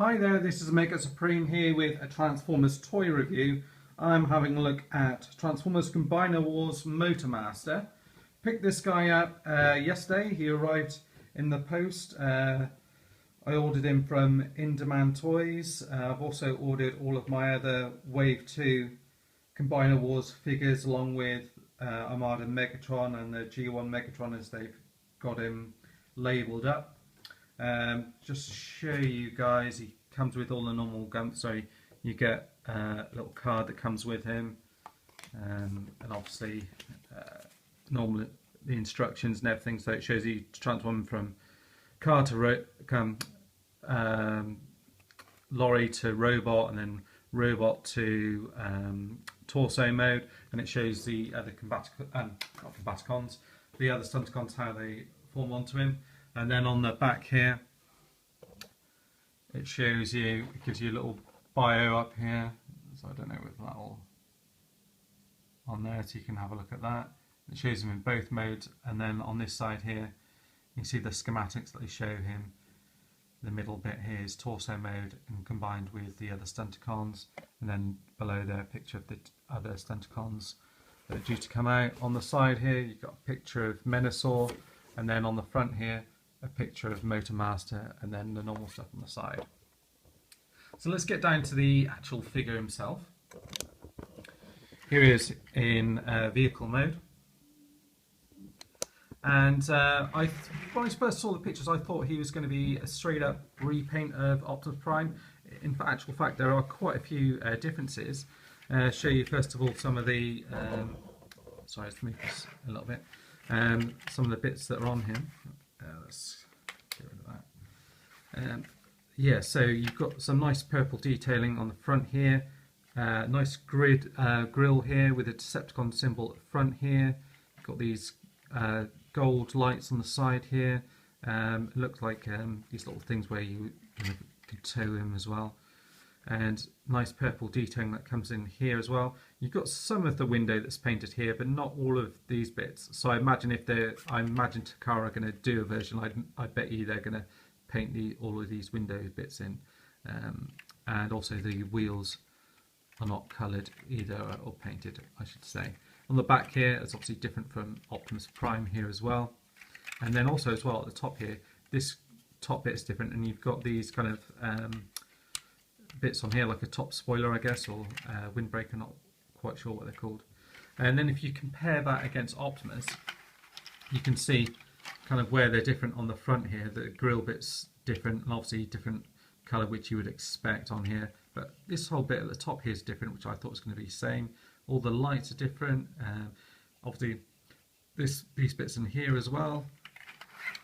Hi there, this is Omega Supreme here with a Transformers toy review. I'm having a look at Transformers Combiner Wars Motormaster. Picked this guy up yesterday. He arrived in the post. I ordered him from In Demand Toys. I've also ordered all of my other Wave 2 Combiner Wars figures along with Armada Megatron and the G1 Megatron as they've got him labelled up. Just to show you guys, he comes with all the normal guns. So you get a little card that comes with him, and obviously normally the instructions and everything. So it shows you to transform from car to lorry to robot, and then robot to torso mode, and it shows the other the other Stunticons, how they form onto him. And then on the back here, it shows you, it gives you a little bio up here. So I don't know if that all on there, so you can have a look at that. It shows him in both modes, and then on this side here, you see the schematics that they show him. The middle bit here is torso mode and combined with the other Stunticons, and then below there, a picture of the other Stunticons that are due to come out. On the side here, you've got a picture of Menasor, and then on the front here, a picture of Motormaster, and then the normal stuff on the side. So let's get down to the actual figure himself. Here he is in vehicle mode. And when I first saw the pictures, I thought he was going to be a straight up repaint of Optimus Prime. In actual fact, there are quite a few differences. Show you first of all some of the, sorry, let's move this a little bit. Some of the bits that are on him. Let's get rid of that. Yeah, so you've got some nice purple detailing on the front here. Nice grill here with a Decepticon symbol at the front here. Got these gold lights on the side here. It looks like these little things where you can tow him as well. And nice purple detailing that comes in here as well. You've got some of the window that's painted here, but not all of these bits. So I imagine Takara are going to do a version, I bet you they're going to paint all of these window bits in. And also the wheels are not coloured either, or painted, I should say. On the back here, it's obviously different from Optimus Prime here as well. And then also as well at the top here, this top bit is different, and you've got these kind of bits on here, like a top spoiler, I guess, or windbreaker, not quite sure what they're called. And then if you compare that against Optimus, you can see kind of where they're different on the front here. The grille bit's different, and obviously different colour, which you would expect on here. But this whole bit at the top here is different, which I thought was going to be the same. All the lights are different. Obviously, these bits in here as well.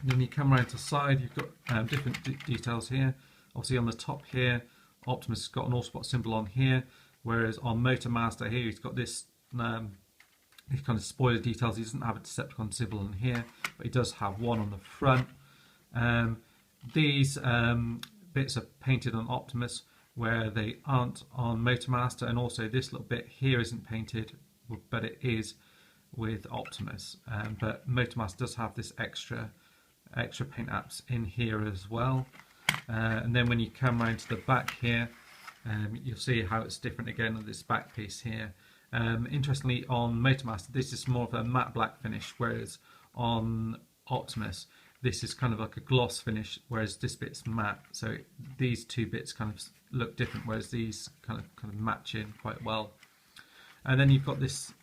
And then you come around to the side, you've got different details here. Obviously on the top here, Optimus has got an Autobot symbol on here, whereas on Motormaster here, he's got this these kind of spoiler details. He doesn't have a Decepticon symbol on here, but he does have one on the front. These bits are painted on Optimus, where they aren't on Motormaster, and also this little bit here isn't painted, but it is with Optimus. But Motormaster does have this extra paint apps in here as well. And then when you come around to the back here, you'll see how it's different again on this back piece here. Interestingly, on Motormaster, this is more of a matte black finish, whereas on Optimus, this is kind of like a gloss finish, whereas this bit's matte. So these two bits kind of look different, whereas these kind of match in quite well. And then you've got this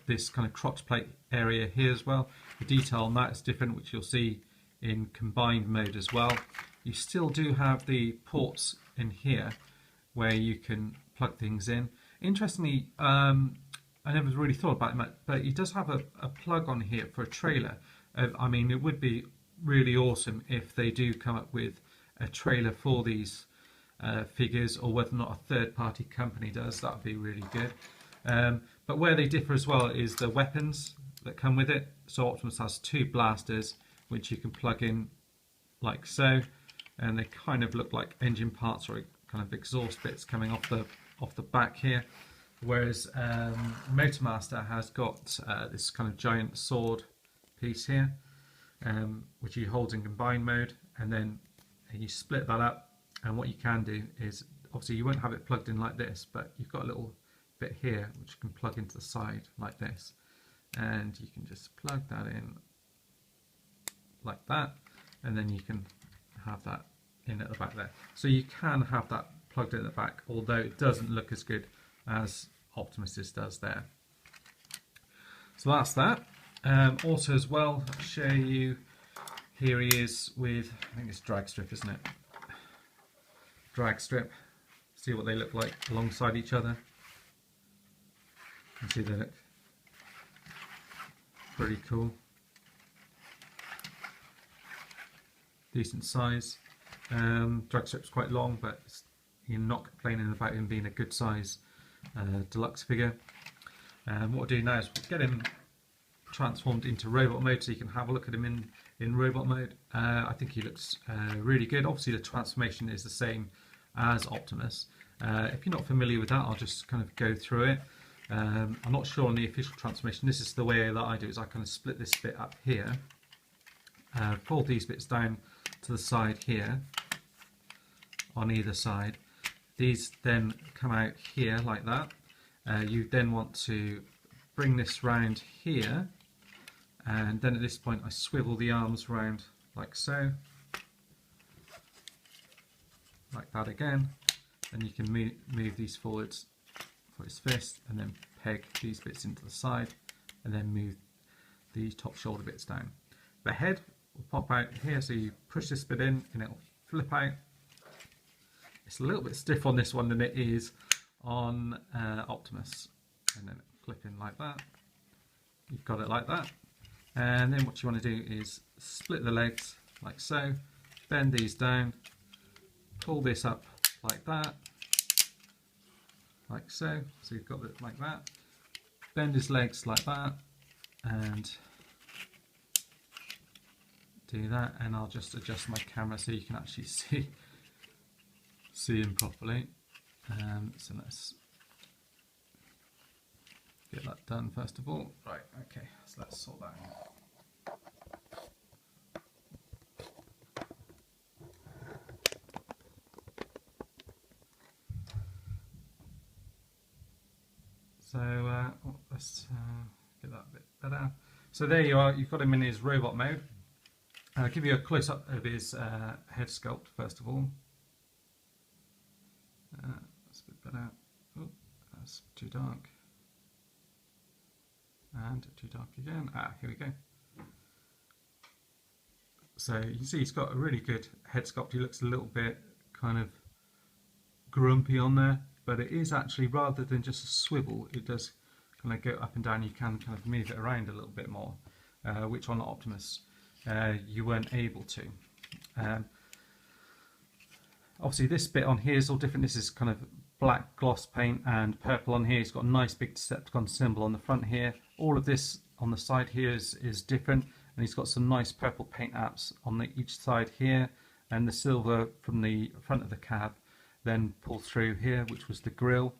this kind of crotch plate area here as well. The detail on that is different, which you'll see in combined mode as well. You still do have the ports in here where you can plug things in. Interestingly, I never really thought about it, but he does have a plug on here for a trailer. I mean, it would be really awesome if they do come up with a trailer for these figures, or whether or not a third-party company does. That would be really good. But where they differ as well is the weapons that come with it. So Optimus has two blasters, which you can plug in like so, and they kind of look like engine parts or kind of exhaust bits coming off the back here. Whereas Motormaster has got this kind of giant sword piece here, which he holds in combined mode, and then you split that up And what you can do is, obviously you won't have it plugged in like this, but you've got a little bit here which you can plug into the side like this, and you can just plug that in like that, and then you can have that in at the back there. So you can have that plugged in at the back, although it doesn't look as good as Optimus's does there. So that's that. Also as well, I'll show you, here he is with, I think it's drag strip, isn't it? Drag strip. See what they look like alongside each other. You see they look pretty cool. Decent size. Drag strip's quite long, but you're not complaining about him being a good size deluxe figure. What we'll do now is we'll get him transformed into robot mode so you can have a look at him in robot mode. I think he looks really good. Obviously the transformation is the same as Optimus. If you're not familiar with that, I'll just kind of go through it. I'm not sure on the official transformation. This is the way that I do it, is I kind of split this bit up here, pull these bits down to the side here on either side. These then come out here like that. You then want to bring this round here, and then at this point I swivel the arms round like so, like that again, and you can move these forwards for his fist, and then peg these bits into the side, and then move the top shoulder bits down. The head will pop out here, so you push this bit in and it will flip out. It's a little bit stiff on this one than it is on Optimus, and then flip in like that. You've got it like that, and then what you want to do is split the legs like so, bend these down, pull this up like that, like so. So you've got it like that. Bend his legs like that, and do that. And I'll just adjust my camera so you can actually see him properly. So let's get that done first of all. Right, okay, so let's sort that out. So let's get that a bit better. So there you are, you've got him in his robot mode. I'll give you a close-up of his head sculpt first of all. That's a bit better. Oh, that's too dark. And too dark again. Here we go. So you can see he's got a really good head sculpt. He looks a little bit kind of grumpy on there, but it is actually, rather than just a swivel, it does kind of go up and down. You can kind of move it around a little bit more, which on Optimus you weren't able to. Obviously this bit on here is all different. This is kind of black gloss paint and purple on here. He's got a nice big Decepticon symbol on the front here. All of this on the side here is different, and he's got some nice purple paint apps on each side here, and the silver from the front of the cab then pull through here, which was the grille.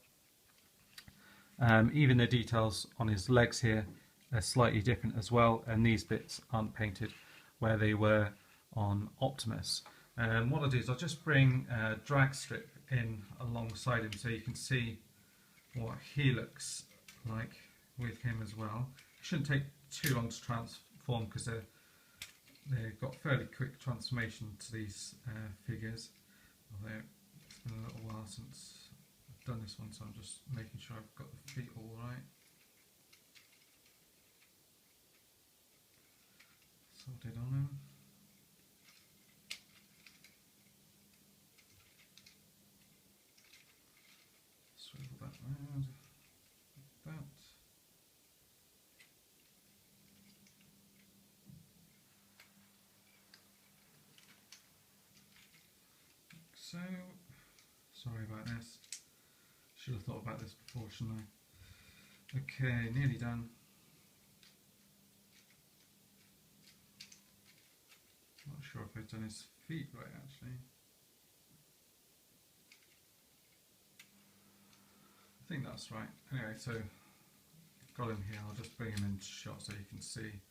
Even the details on his legs here are slightly different as well, and these bits aren't painted where they were on Optimus. What I'll do is I'll just bring drag strip in alongside him so you can see what he looks like with him as well. It shouldn't take too long to transform because they've got fairly quick transformation to these figures, although it's been a little while since I've done this one, so I'm just making sure I've got the feet all right. Sorted on him. Swivel that round, like that. So, sorry about this. Should have thought about this before, shouldn't I? Okay, nearly done. Not sure if I've done his feet right actually. I think that's right. Anyway, so I've got him here. I'll just bring him into shot so you can see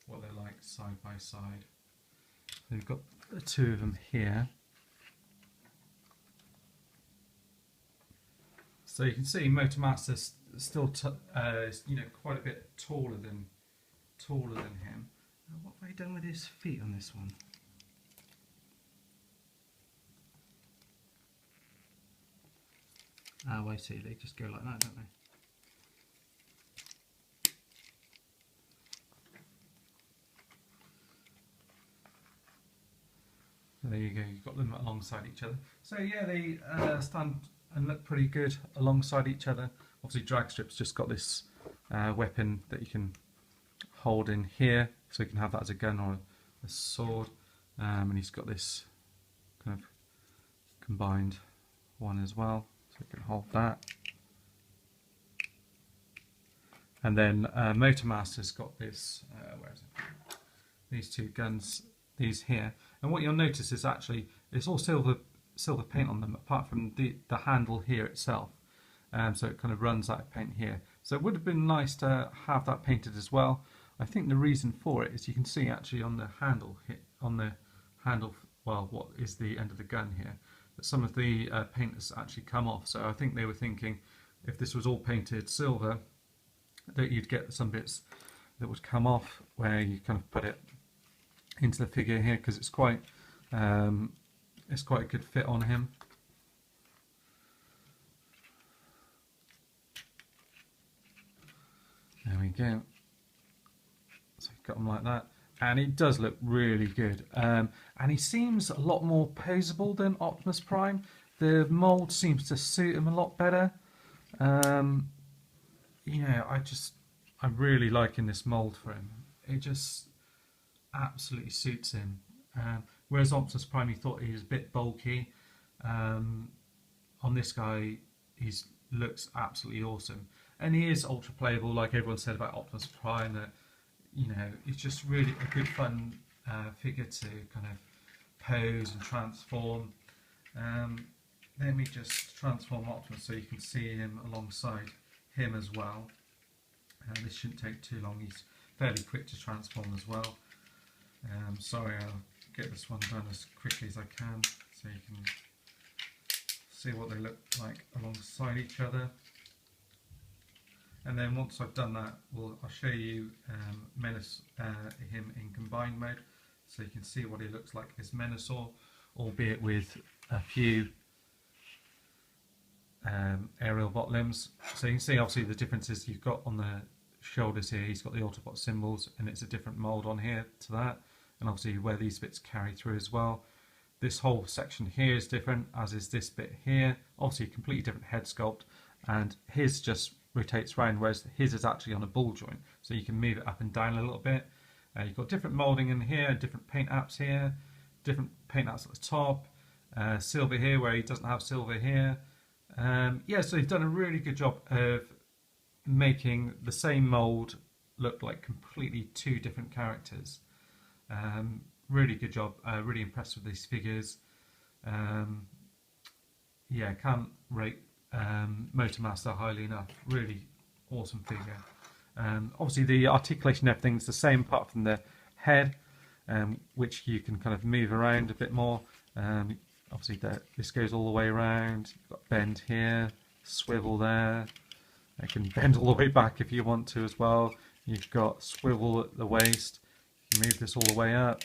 what they're like side by side. So we've got the two of them here. So you can see Motormaster's still you know, quite a bit taller than him. What have I done with his feet on this one? Oh, I see, they just go like that, don't they? So there you go, you've got them alongside each other. So yeah, they stand and look pretty good alongside each other. Obviously Dragstrip's just got this weapon that you can hold in here, so you can have that as a gun or a sword, and he's got this kind of combined one as well, so you can hold that. And then Motormaster's got this, where is it? These two guns, these here, and what you'll notice is actually it's all silver paint on them, apart from the handle here itself. So it kind of runs out of paint here. So it would have been nice to have that painted as well. I think the reason for it is you can see actually on the handle, well, what is the end of the gun here, that some of the paint has actually come off. So I think they were thinking if this was all painted silver, that you'd get some bits that would come off where you kind of put it into the figure here, because it's quite a good fit on him. There we go. So you've got him like that, and it does look really good. And he seems a lot more poseable than Optimus Prime. The mould seems to suit him a lot better. You know, I'm really liking this mould for him. It just absolutely suits him. Whereas Optimus Prime, he thought he was a bit bulky. On this guy, he looks absolutely awesome, and he is ultra playable, like everyone said about Optimus Prime. That, you know, it's just really a good fun figure to kind of pose and transform. Let me just transform Optimus so you can see him alongside him as well. This shouldn't take too long. He's fairly quick to transform as well. Sorry, I'll get this one done as quickly as I can so you can see what they look like alongside each other. And then once I've done that, I'll show you him in combined mode, so you can see what he looks like as Menasor, albeit with a few aerial bot limbs. So you can see obviously the differences you've got on the shoulders here. He's got the Autobot symbols, and it's a different mould on here to that, and obviously where these bits carry through as well. This whole section here is different, as is this bit here. Obviously a completely different head sculpt, and his just rotates round, whereas his is actually on a ball joint, so you can move it up and down a little bit. You've got different moulding in here, different paint apps here, different paint apps at the top, silver here where he doesn't have silver here. Yeah, so they've done a really good job of making the same mould look like completely two different characters. Really good job, really impressed with these figures. Yeah, can't rate Motormaster highly enough. Really awesome figure. Obviously the articulation and everything's the same apart from the head, which you can kind of move around a bit more. Obviously this goes all the way around. You've got bend here, swivel there. It can bend all the way back if you want to as well. You've got swivel at the waist. You can move this all the way up,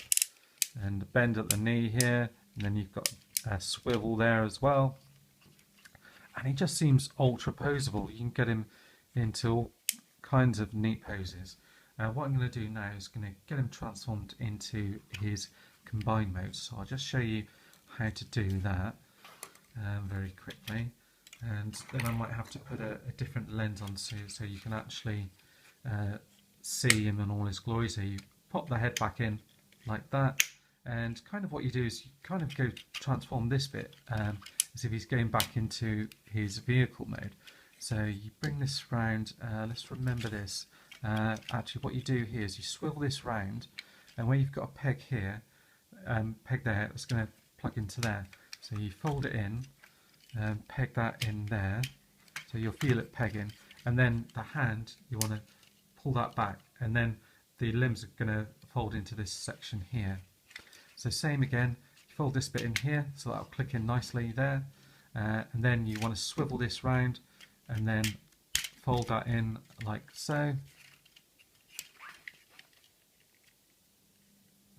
and bend at the knee here, and then you've got a swivel there as well. And he just seems ultra poseable. You can get him into all kinds of neat poses. What I'm going to do now is going to get him transformed into his combined mode. So I'll just show you how to do that very quickly. And then I might have to put a different lens on so you can actually see him in all his glory. So you pop the head back in like that, and kind of what you do is you kind of go transform this bit as if he's going back into his vehicle mode. So you bring this round, let's remember this, actually what you do here is you swivel this round, and where you've got a peg here, peg there, it's going to plug into there. So you fold it in, peg that in there, so you'll feel it pegging, and then the hand, you want to pull that back, and then the limbs are going to fold into this section here. So same again, you fold this bit in here, so that'll click in nicely there, and then you want to swivel this round, and then fold that in like so.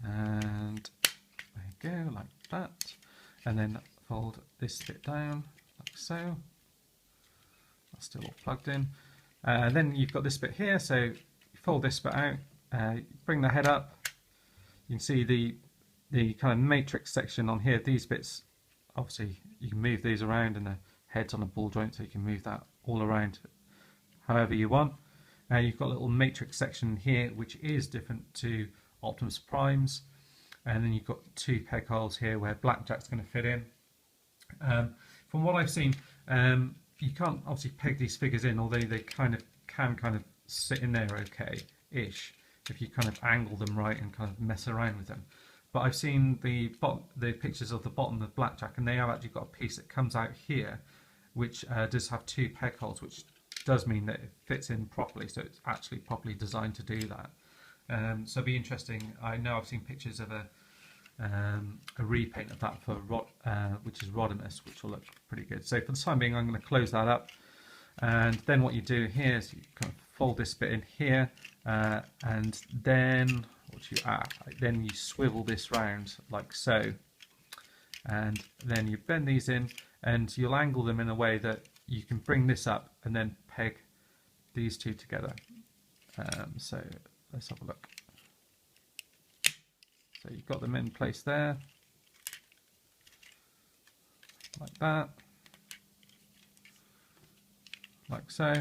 And there you go, like that. And then fold this bit down like so. That's still all plugged in. Then you've got this bit here, so you fold this bit out, bring the head up. You can see the kind of matrix section on here. These bits, obviously, you can move these around, and the head's on a ball joint, so you can move that all around however you want. You've got a little matrix section here, which is different to Optimus Prime's, and then you've got two peg holes here where Blackjack's going to fit in. From what I've seen, you can't obviously peg these figures in, although they can kind of sit in there okay-ish if you kind of angle them right and kind of mess around with them. But I've seen the pictures of the bottom of Blackjack, and they have actually got a piece that comes out here, which does have two peg holes, which does mean that it fits in properly, so it's actually properly designed to do that. So it'll be interesting. I know I've seen pictures of a repaint of that for which is Rodimus, which will look pretty good. So for the time being, I'm going to close that up, and then what you do here is you kind of fold this bit in here, and then then you swivel this round like so, and then you bend these in, and you'll angle them in a way that you can bring this up and then peg these two together. So let's have a look. So you've got them in place there, like that, like so,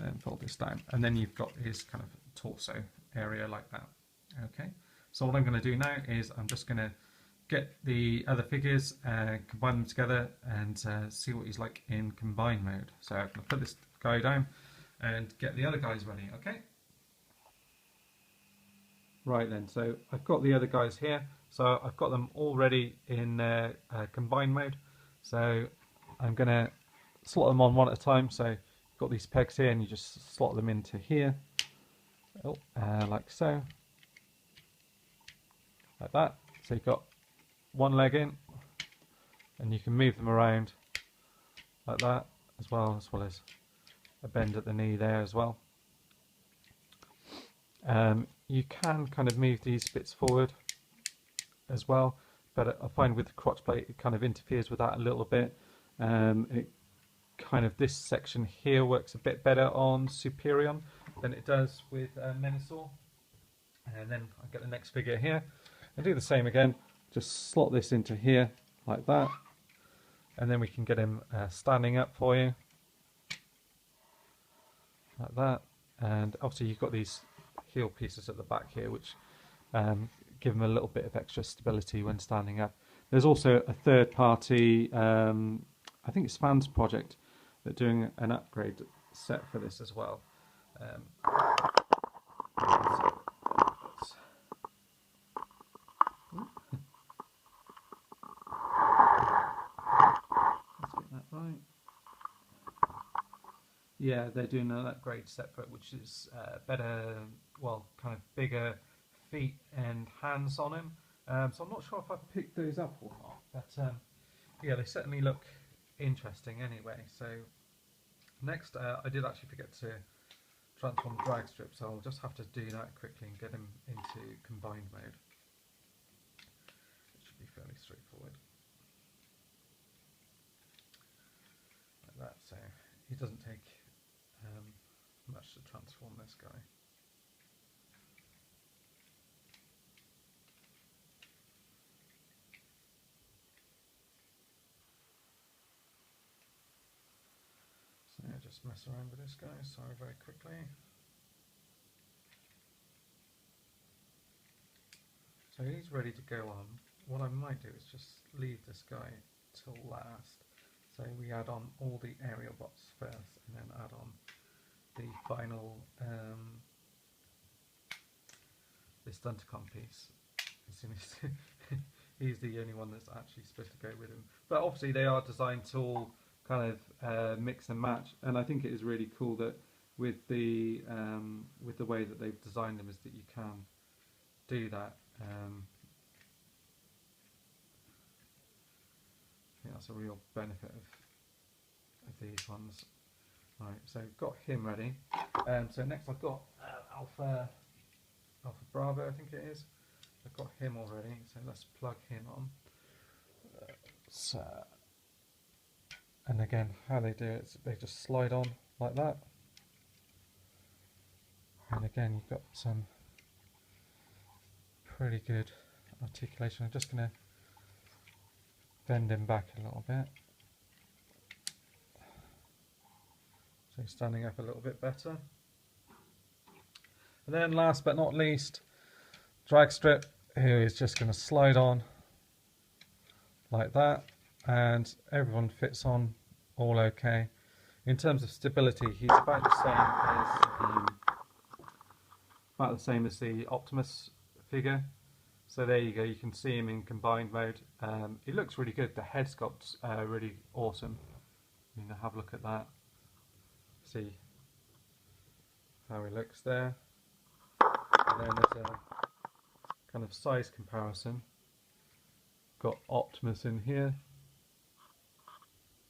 and fold this down, and then you've got his kind of torso area like that. Okay, so what I'm going to do now is I'm just going to get the other figures, combine them together, and see what he's like in combined mode. So I'm going to put this guy down and get the other guys ready. Okay. Right then, so I've got the other guys here, so I've got them all ready in combined mode. So I'm going to slot them on one at a time. So you've got these pegs here, and you just slot them into here, like so, like that. So you've got one leg in, and you can move them around like that, as well as a bend at the knee there as well. You can kind of move these bits forward as well, but I find with the crotch plate it kind of interferes with that a little bit. This section here works a bit better on Superion than it does with Menasor. And then I get the next figure here and do the same again, just slot this into here like that, and then we can get him standing up for you like that. And obviously you've got these heel pieces at the back here, which give them a little bit of extra stability when standing up. There's also a third party, I think it's Fans Project, that are doing an upgrade set for this as well. Let's get that right. Yeah, they're doing an upgrade set for it, which is better, well, kind of bigger feet and hands on him. So I'm not sure if I've picked those up or not, but yeah, they certainly look interesting anyway. So next, I did actually forget to transform drag strip, so I'll just have to do that quickly and get him into combined mode. It should be fairly straightforward. Like that, so he doesn't take much to transform this guy. So yeah, just mess around with this guy, sorry, very quickly. So he's ready to go on. What I might do is just leave this guy till last. So we add on all the aerial bots first, and then add on the final this Stunticon piece. As soon as he's the only one that's actually supposed to go with him. But obviously they are designed to all kind of mix and match, and I think it is really cool that with the way that they've designed them is that you can do that. I think that's a real benefit of these ones. Right, so we've got him ready. So next I've got Alpha Bravo, I think it is. I've got him already, so let's plug him on. So, and again, how they do it is they just slide on like that. And again, you've got some pretty good articulation. I'm just going to bend him back a little bit. So he's standing up a little bit better. And then last but not least, drag strip, who is just going to slide on like that, and everyone fits on all okay. In terms of stability, he's about the same as the Optimus figure. So there you go, you can see him in combined mode. It looks really good. The head sculpt's really awesome. You know, have a look at that. See how he looks there. And then there's a kind of size comparison. Got Optimus in here,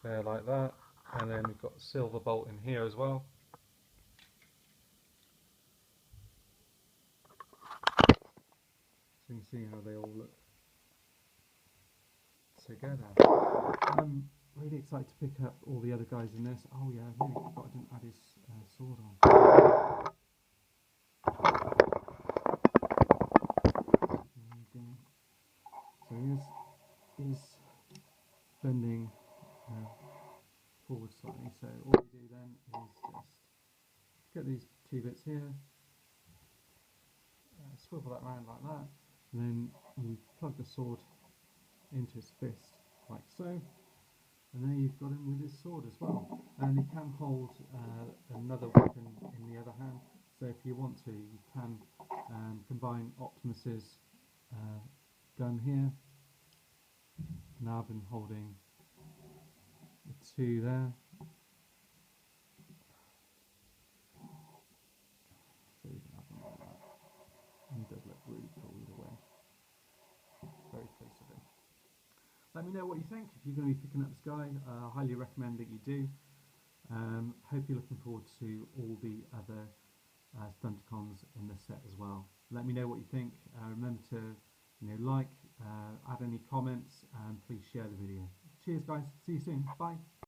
there like that, and then we've got Silverbolt in here as well. So you can see how they all look together. I'm really excited to pick up all the other guys in this. Oh yeah, I really forgot I didn't add his sword on. So he's bending forward slightly, so all you do then is just get these two bits here, swivel that around like that, and then you plug the sword into his fist like so, and there you've got him with his sword as well. And he can hold another weapon in the other hand, so if you want to, you can combine Optimus's gun here. Now I've been holding the two there. So you can have them like that. And he does look really cool either way. Very close of him. Let me know what you think. If you're going to be picking up this guy, I highly recommend that you do. Hope you're looking forward to all the other Stunticons in the set as well. Let me know what you think. Remember to like, add any comments, and please share the video. Cheers guys, see you soon, bye.